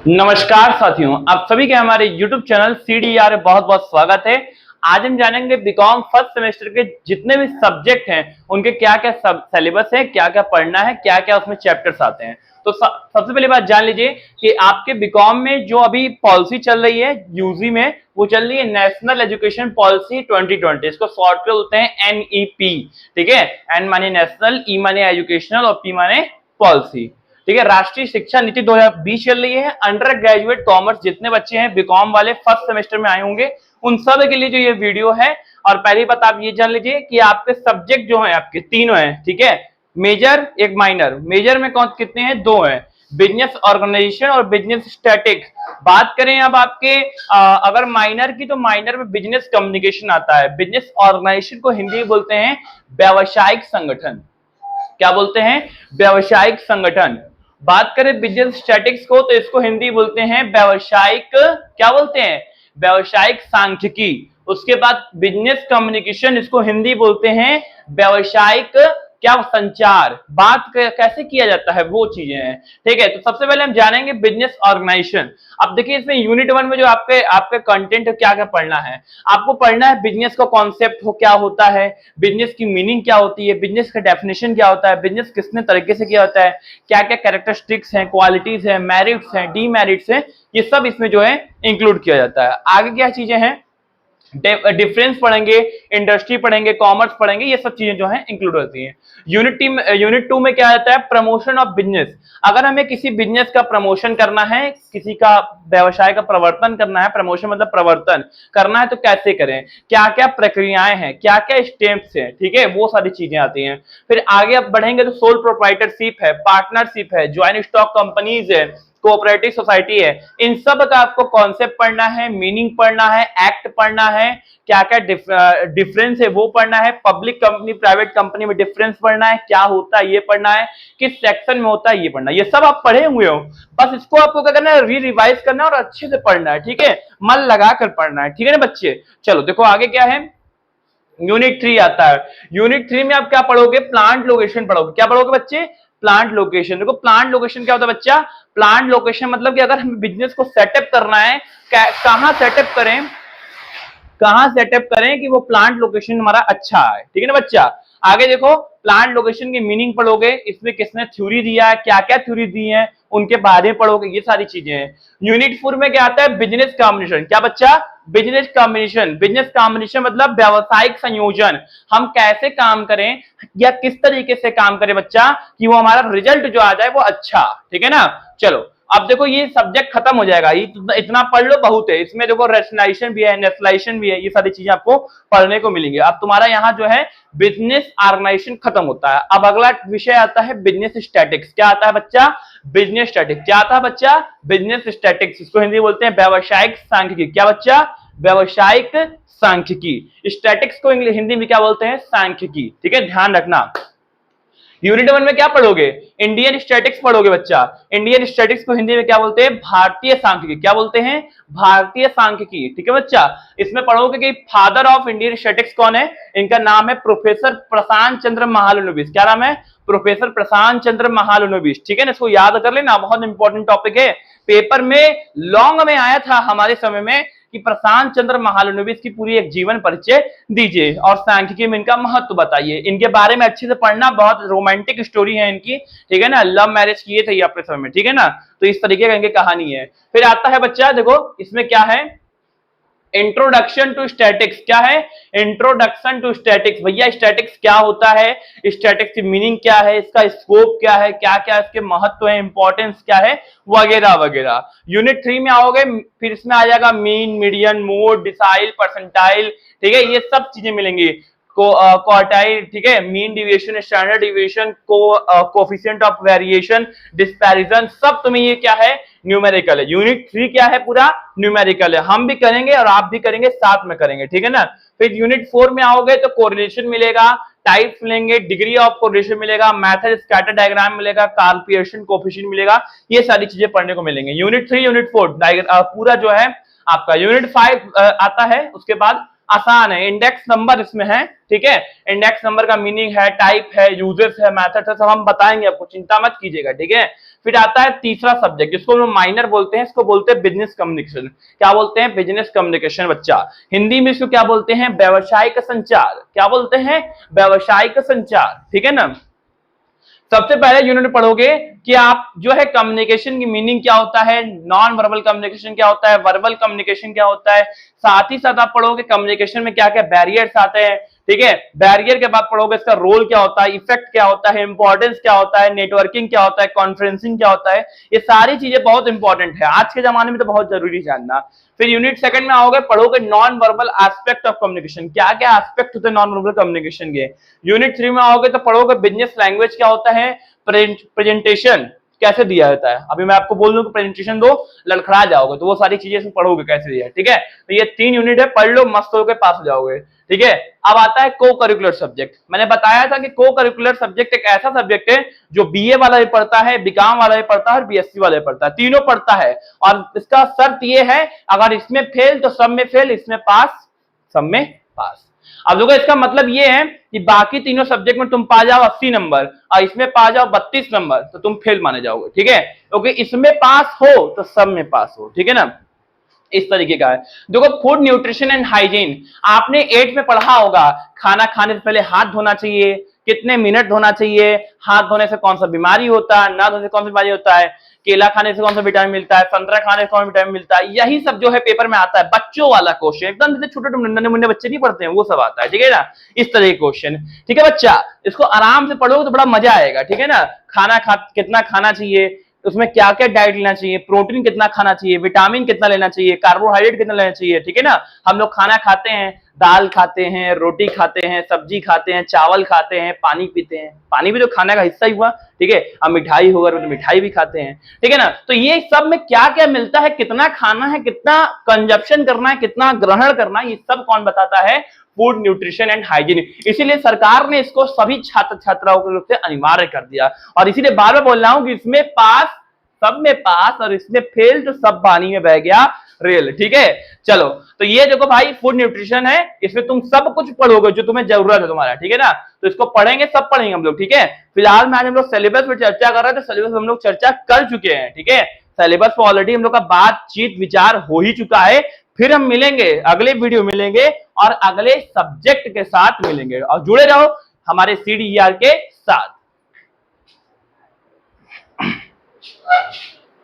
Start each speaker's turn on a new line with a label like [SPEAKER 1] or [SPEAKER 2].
[SPEAKER 1] नमस्कार साथियों, आप सभी के हमारे YouTube चैनल CDR बहुत बहुत स्वागत है। आज हम जानेंगे बीकॉम फर्स्ट सेमेस्टर के जितने भी सब्जेक्ट हैं उनके क्या क्या सिलेबस है, क्या क्या पढ़ना है, क्या क्या उसमें चैप्टर्स आते हैं। तो सबसे पहले बात जान लीजिए कि आपके बीकॉम में जो अभी पॉलिसी चल रही है यूजी में, वो चल रही है नेशनल एजुकेशन पॉलिसी 2020। इसको शॉर्ट में बोलते हैं NEP। ठीक है, एन माने नेशनल, ई माने एजुकेशनल और पी माने पॉलिसी। ठीक है, राष्ट्रीय शिक्षा नीति 2020 चल रही है। अंडर ग्रेजुएट कॉमर्स जितने बच्चे हैं बीकॉम वाले फर्स्ट सेमेस्टर में आए होंगे, उन सब के लिए जो ये वीडियो है। और पहली बात आप ये जान लीजिए कि आपके सब्जेक्ट जो हैं आपके तीनों हैं। ठीक है, मेजर एक माइनर। मेजर में कौन कितने हैं? 2 हैं, बिजनेस ऑर्गेनाइजेशन और बिजनेस स्टैटिक्स। बात करें अब आपके अगर माइनर की, तो माइनर में बिजनेस कम्युनिकेशन आता है। बिजनेस ऑर्गेनाइजेशन को हिंदी में बोलते हैं व्यावसायिक संगठन। क्या बोलते हैं? व्यावसायिक संगठन। बात करें बिजनेस स्टैटिक्स को, तो इसको हिंदी बोलते हैं व्यावसायिक, क्या बोलते हैं? व्यावसायिक सांख्यिकी। उसके बाद बिजनेस कम्युनिकेशन, इसको हिंदी बोलते हैं व्यावसायिक क्या? संचार। बात कैसे किया जाता है वो चीजें हैं। ठीक है, तो सबसे पहले हम जानेंगे बिजनेस ऑर्गेनाइजेशन। अब देखिए इसमें यूनिट 1 में जो आपके कंटेंट क्या क्या पढ़ना है। आपको पढ़ना है बिजनेस का कॉन्सेप्ट हो क्या होता है, बिजनेस की मीनिंग क्या होती है, बिजनेस का डेफिनेशन क्या होता है, बिजनेस कितने तरीके से किया होता है, क्या क्या कैरेक्टरिस्टिक्स हैं, क्वालिटीज हैं, मेरिट्स हैं, डीमेरिट्स हैं, ये सब इसमें जो है इंक्लूड किया जाता है। आगे क्या चीजें हैं? डिफरेंस पढ़ेंगे, इंडस्ट्री पढ़ेंगे, कॉमर्स पढ़ेंगे, ये सब चीजें जो है इंक्लूड होती हैं। यूनिट 2 में क्या आता है? Promotion of business. अगर हमें किसी बिजनेस का प्रमोशन करना है, किसी का व्यवसाय का प्रवर्तन करना है, प्रमोशन मतलब प्रवर्तन करना है, तो कैसे करें, क्या क्या प्रक्रियाएं हैं, क्या क्या स्टेप्स हैं। ठीक है, वो सारी चीजें आती हैं। फिर आगे अब बढ़ेंगे तो सोल प्रोप्राइटरशिप है, पार्टनरशिप है, ज्वाइंट स्टॉक कंपनीज है, कोऑपरेटिव सोसाइटी है। इन सब का आपको कॉन्सेप्ट पढ़ना है, मीनिंग पढ़ना है, एक्ट पढ़ना है, क्या क्या डिफरेंस है वो पढ़ना है, पब्लिक कंपनी प्राइवेट कंपनी में डिफरेंस पढ़ना है, क्या होता है ये पढ़ना है, किस सेक्शन में होता है ये पढ़ना है। ये सब आप पढ़े हुए हो, बस इसको आपको क्या करना है? रिवाइज करना है और अच्छे से पढ़ना है। ठीक है, मन लगाकर पढ़ना है। ठीक है ना बच्चे? चलो देखो आगे क्या है। यूनिट 3 आता है। यूनिट 3 में आप क्या पढ़ोगे? प्लांट लोकेशन पढ़ोगे। क्या पढ़ोगे बच्चे? Plant location. देखो प्लांट लोकेशन क्या होता है बच्चा? प्लांट लोकेशन मतलब कि अगर हमें बिजनेस को सेटअप करना है, कहां सेटअप करें, कहां सेटअप करें कि वो प्लांट लोकेशन हमारा अच्छा है। ठीक है ना बच्चा? आगे देखो प्लांट लोकेशन की मीनिंग पढ़ोगे, इसमें किसने थ्योरी दिया है, क्या क्या थ्योरी दी है, उनके बारे में पढ़ोगे, ये सारी चीजें हैं। यूनिट 4 में क्या आता है? Business combination. क्या बच्चा? Business combination. बिजनेस कॉम्बिनेशन मतलब व्यावसायिक संयोजन। हम कैसे काम करें या किस तरीके से काम करें बच्चा कि वो हमारा रिजल्ट जो आ जाए वो अच्छा। ठीक है ना? चलो अब देखो ये सब्जेक्ट खत्म हो जाएगा, ये इतना पढ़ लो बहुत है। इसमें देखो रेशनलाइजेशन भी है, नेशनलाइजेशन भी है, ये सारी चीजें आपको पढ़ने को मिलेंगी। अब तुम्हारा यहाँ जो है बिजनेस ऑर्गेनाइजेशन खत्म होता है। अब अगला विषय आता है बिजनेस स्टैटिक्स। क्या आता है बच्चा? Business statics. क्या आता है बच्चा? Business statics. इसको हिंदी बोलते हैं व्यावसायिक सांख्यिकी। क्या बच्चा? व्यावसायिक सांख्यिकी। स्टैटिक्स को हिंदी में क्या बोलते हैं? सांख्यिकी। ठीक है, ध्यान रखना। यूनिट 1 में क्या पढ़ोगे? इंडियन स्टैटिक्स पढ़ोगे बच्चा। इंडियन स्टैटिक्स को हिंदी में क्या बोलते हैं? भारतीय सांख्यिकी। क्या बोलते हैं? भारतीय सांख्यिकी। ठीक है बच्चा? इसमें पढ़ोगे कि फादर ऑफ इंडियन स्टैटिक्स कौन है? इनका नाम है प्रोफेसर प्रशांत चंद्र महालनोबिस। क्या नाम है? प्रोफेसर प्रशांत चंद्र महालनोबिस। ठीक है ना? इसको याद कर लेना, बहुत इंपॉर्टेंट टॉपिक है। पेपर में लॉन्ग में आया था हमारे समय में कि प्रशांत चंद्र महालनोबिस की पूरी एक जीवन परिचय दीजिए और सांख्यिकी में इनका महत्व बताइए। इनके बारे में अच्छे से पढ़ना, बहुत रोमांटिक स्टोरी है इनकी। ठीक है ना? लव मैरिज किए थे ये अपने समय में। ठीक है ना? तो इस तरीके का इनकी कहानी है। फिर आता है बच्चा, देखो इसमें क्या है? Introduction to statics. क्या है? Introduction to statics. भैया स्टैटिक्स क्या होता है, स्टैटिक्स की मीनिंग क्या है, इसका स्कोप क्या है, क्या क्या इसके महत्व है, इंपॉर्टेंस क्या है, वगैरह वगैरह। यूनिट 3 में आओगे, फिर इसमें आ जाएगा mean, median, mode, decile, percentile. ठीक है, ये सब चीजें मिलेंगी। क्वार्टाइल, ठीक है, mean deviation, standard deviation, coefficient of variation, dispersion, सब तुम्हें ये क्या है? न्यूमेरिकल है। यूनिट 3 क्या है? पूरा न्यूमेरिकल है। हम भी करेंगे और आप भी करेंगे, साथ में करेंगे। ठीक है ना? फिर यूनिट 4 में आओगे तो कोरिलेशन मिलेगा, टाइप्स मिलेंगे, डिग्री ऑफ कोरिलेशन मिलेगा, मेथड स्कैटर डायग्राम मिलेगा, कार्ल पियर्सन कोफिशिएंट मिलेगा, ये सारी चीजें पढ़ने को मिलेंगे। यूनिट 3 यूनिट 4 पूरा जो है आपका। यूनिट 5 आता है, उसके बाद आसान है, इंडेक्स नंबर इसमें है, ठीक है। इंडेक्स नंबर का मीनिंग है, टाइप है, यूजेस है, मेथड है, सब हम बताएंगे आपको, चिंता मत कीजिएगा, ठीक है। फिर आता है तीसरा सब्जेक्ट जिसको हम माइनर बोलते हैं, इसको बोलते हैं बिजनेस कम्युनिकेशन। क्या बोलते हैं? बिजनेस कम्युनिकेशन बच्चा। हिंदी में इसको क्या बोलते हैं? व्यावसायिक संचार। क्या बोलते हैं? व्यावसायिक संचार, ठीक है ना। सबसे पहले यूनिट पढ़ोगे कि आप जो है कम्युनिकेशन की मीनिंग क्या होता है, नॉन वर्बल कम्युनिकेशन क्या होता है, वर्बल कम्युनिकेशन क्या होता है। साथ ही साथ आप पढ़ोगे कम्युनिकेशन में क्या क्या बैरियर्स आते हैं, ठीक है। बैरियर के बाद पढ़ोगे इसका रोल क्या होता है, इफेक्ट क्या होता है, इंपॉर्टेंस क्या होता है, नेटवर्किंग क्या होता है, कॉन्फ्रेंसिंग क्या होता है। ये सारी चीजें बहुत इंपॉर्टेंट है, आज के जमाने में तो बहुत जरूरी जानना। फिर यूनिट सेकंड में आओगे, पढ़ोगे non verbal aspect of communication, क्या क्या एस्पेक्ट होते हैं नॉन वर्बल कम्युनिकेशन के। यूनिट 3 में आओगे तो पढ़ोगे बिजनेस लैंग्वेज क्या होता है, प्रेजेंटेशन कैसे दिया जाता है। अभी मैं आपको बोल दूं कि प्रेजेंटेशन दो, लड़खड़ा जाओगे, तो वो सारी चीजें इसमें पढ़ोगे कैसे दिया है, ठीक है। तो ये 3 यूनिट है, पढ़ लो, मस्त होकर पास हो जाओगे, ठीक है। अब आता है को करिकुलर सब्जेक्ट। मैंने बताया था कि को करिकुलर सब्जेक्ट एक ऐसा सब्जेक्ट है जो बीए वाला भी पढ़ता है, बीकॉम वाला भी पढ़ता है और बीएससी वाला भी पढ़ता है, तीनों पढ़ता है। और इसका शर्त ये है, अगर इसमें फेल तो सब में फेल, इसमें पास सब में पास। अब देखो इसका मतलब ये है कि बाकी तीनों सब्जेक्ट में तुम पा जाओ 80 नंबर और इसमें पा जाओ 32 नंबर, तो तुम फेल माने जाओगे, ठीक है। क्योंकि इसमें पास हो तो सब में पास हो, ठीक है ना। इस तरीके का है। देखो फूड न्यूट्रिशन एंड हाइजीन, आपने 8 में पढ़ा होगा, खाना खाने से पहले हाथ धोना चाहिए, कितने मिनट धोना चाहिए, हाथ धोने से कौन सा बीमारी होता है, ना धोने से कौन सा बीमारी होता है, केला खाने से कौन सा विटामिन मिलता है, संतरा खाने से कौन सा विटामिन मिलता है। यही सब जो है पेपर में आता है, बच्चों वाला क्वेश्चन, एकदम जैसे छोटे छोटे नन्हे मुन्ने बच्चे नहीं पढ़ते हैं, वो सब आता है, ठीक है ना। इस तरह के क्वेश्चन, ठीक है बच्चा, इसको आराम से पढ़ोगे तो बड़ा मजा आएगा, ठीक है ना। कितना खाना चाहिए, उसमें क्या क्या डाइट लेना चाहिए, प्रोटीन कितना खाना चाहिए, विटामिन कितना लेना चाहिए, कार्बोहाइड्रेट कितना लेना चाहिए, ठीक है ना। हम लोग खाना खाते हैं, दाल खाते हैं, रोटी खाते हैं, सब्जी खाते हैं, चावल खाते हैं, पानी पीते हैं, पानी भी तो खाने का हिस्सा ही हुआ, ठीक है। अब मिठाई होगा तो मिठाई भी खाते हैं, ठीक है ना। तो ये सब में क्या क्या मिलता है, कितना खाना है, कितना कंजप्शन करना है, कितना ग्रहण करना है, ये सब कौन बताता है? Food nutrition and hygiene. इसीलिए सरकार ने इसको सभी छात्र छात्राओं के रूप से अनिवार्य कर दिया। और इसीलिए बार बार बोल रहा हूं कि इसमें पास सब में पास और इसमें फेल तो सब पानी में बह गया रेल, ठीक है। चलो, तो ये देखो भाई फूड न्यूट्रिशन है, इसमें तुम सब कुछ पढ़ोगे जो तुम्हें जरूरत है तुम्हारा, ठीक है ना। तो इसको पढ़ेंगे, सब पढ़ेंगे हम लोग, ठीक है। फिलहाल में आज हम लोग सिलेबस पर चर्चा कर रहे थे, सिलेबस हम लोग चर्चा कर चुके हैं, ठीक है। सिलेबस पर ऑलरेडी हम लोग का बातचीत विचार हो ही चुका है। फिर हम मिलेंगे, अगले वीडियो मिलेंगे और अगले सब्जेक्ट के साथ मिलेंगे, और जुड़े रहो हमारे CDER के साथ।